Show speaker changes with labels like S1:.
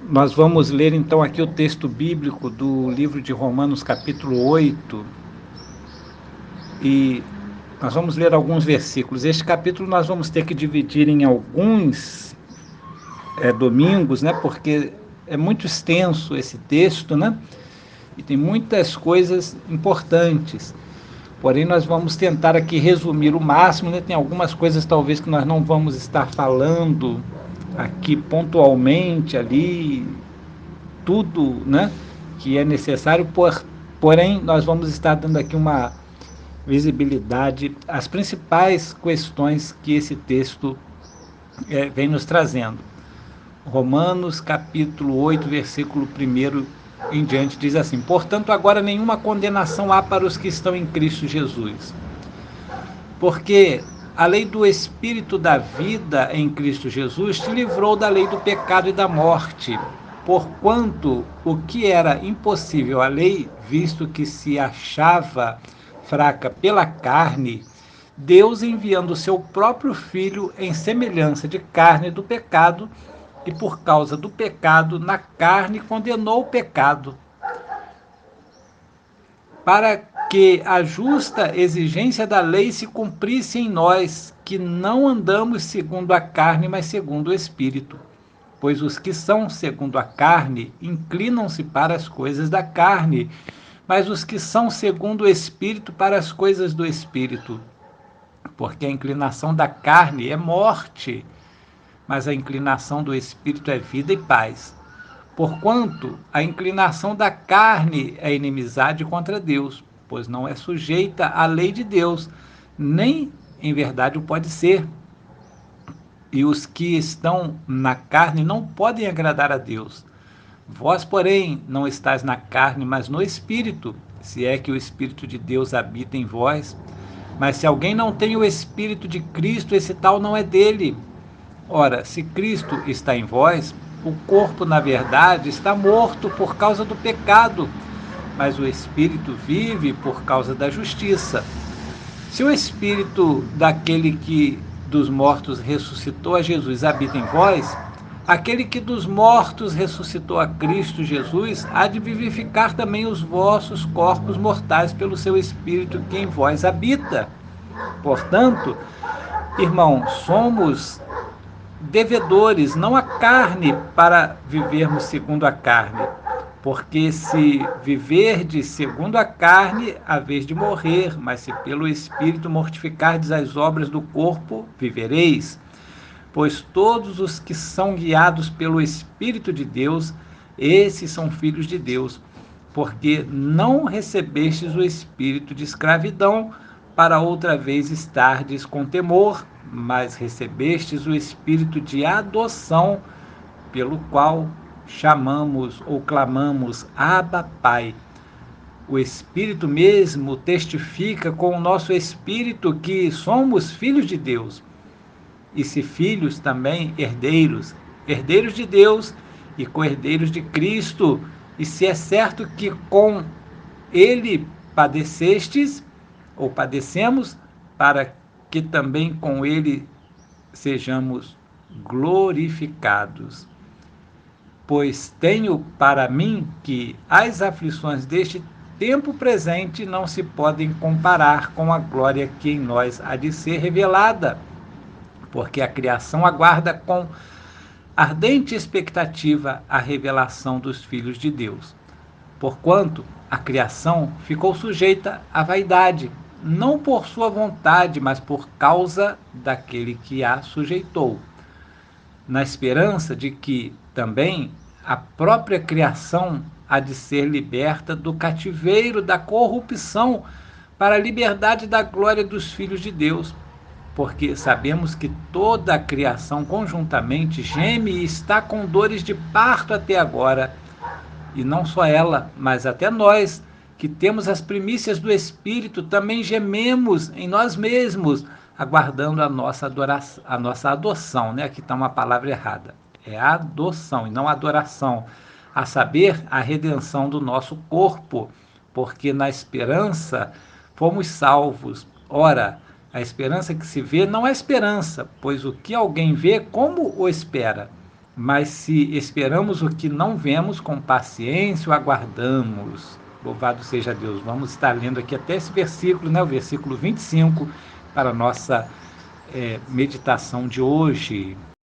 S1: Nós vamos ler então aqui o texto bíblico do livro de Romanos, capítulo 8, e nós vamos ler alguns versículos. Este capítulo nós vamos ter que dividir em alguns domingos, né? Porque é muito extenso esse texto, né? E tem muitas coisas importantes. Porém, nós vamos tentar aqui resumir o máximo, né? Tem algumas coisas talvez que nós não vamos estar falando aqui pontualmente ali, tudo, né, que é necessário, porém nós vamos estar dando aqui uma visibilidade às principais questões que esse texto vem nos trazendo. Romanos capítulo 8, versículo 1 em diante diz assim: portanto, agora nenhuma condenação há para os que estão em Cristo Jesus, porque a lei do Espírito da vida em Cristo Jesus te livrou da lei do pecado e da morte. Porquanto o que era impossível à lei, visto que se achava fraca pela carne, Deus, enviando o seu próprio Filho em semelhança de carne do pecado, e por causa do pecado na carne condenou o pecado, para que a justa exigência da lei se cumprisse em nós, que não andamos segundo a carne, mas segundo o Espírito. Pois os que são segundo a carne inclinam-se para as coisas da carne, mas os que são segundo o Espírito para as coisas do Espírito. Porque a inclinação da carne é morte, mas a inclinação do Espírito é vida e paz. Porquanto a inclinação da carne é inimizade contra Deus, pois não é sujeita à lei de Deus, nem em verdade o pode ser. E os que estão na carne não podem agradar a Deus. Vós, porém, não estáis na carne, mas no Espírito, se é que o Espírito de Deus habita em vós. Mas se alguém não tem o Espírito de Cristo, esse tal não é dele. Ora, se Cristo está em vós, o corpo, na verdade, está morto por causa do pecado, mas o Espírito vive por causa da justiça. Se o Espírito daquele que dos mortos ressuscitou a Jesus habita em vós, aquele que dos mortos ressuscitou a Cristo Jesus há de vivificar também os vossos corpos mortais pelo seu Espírito que em vós habita. Portanto, irmãos, somos devedores, não a carne, para vivermos segundo a carne. Porque se viverdes segundo a carne, haveis de morrer, mas se pelo Espírito mortificardes as obras do corpo, vivereis. Pois todos os que são guiados pelo Espírito de Deus, esses são filhos de Deus. Porque não recebestes o espírito de escravidão, para outra vez estardes com temor, mas recebestes o espírito de adoção, pelo qual chamamos ou clamamos: Abba, Pai. O Espírito mesmo testifica com o nosso espírito que somos filhos de Deus. E se filhos, também herdeiros, herdeiros de Deus e co-herdeiros de Cristo. E se é certo que com ele padecestes, ou padecemos, para que também com ele sejamos glorificados. Pois tenho para mim que as aflições deste tempo presente não se podem comparar com a glória que em nós há de ser revelada, porque a criação aguarda com ardente expectativa a revelação dos filhos de Deus. Porquanto a criação ficou sujeita à vaidade, não por sua vontade, mas por causa daquele que a sujeitou, na esperança de que também a própria criação há de ser liberta do cativeiro da corrupção para a liberdade da glória dos filhos de Deus. Porque sabemos que toda a criação conjuntamente geme e está com dores de parto até agora. E não só ela, mas até nós, que temos as primícias do Espírito, também gememos em nós mesmos, aguardando a nossa adoção, né? Aqui está uma palavra errada. É adoção e não adoração. A saber, a redenção do nosso corpo, porque na esperança fomos salvos. Ora, a esperança que se vê não é esperança, pois o que alguém vê, como o espera? Mas se esperamos o que não vemos, com paciência o aguardamos. Louvado seja Deus. Vamos estar lendo aqui até esse versículo, né, o versículo 25, para a nossa meditação de hoje.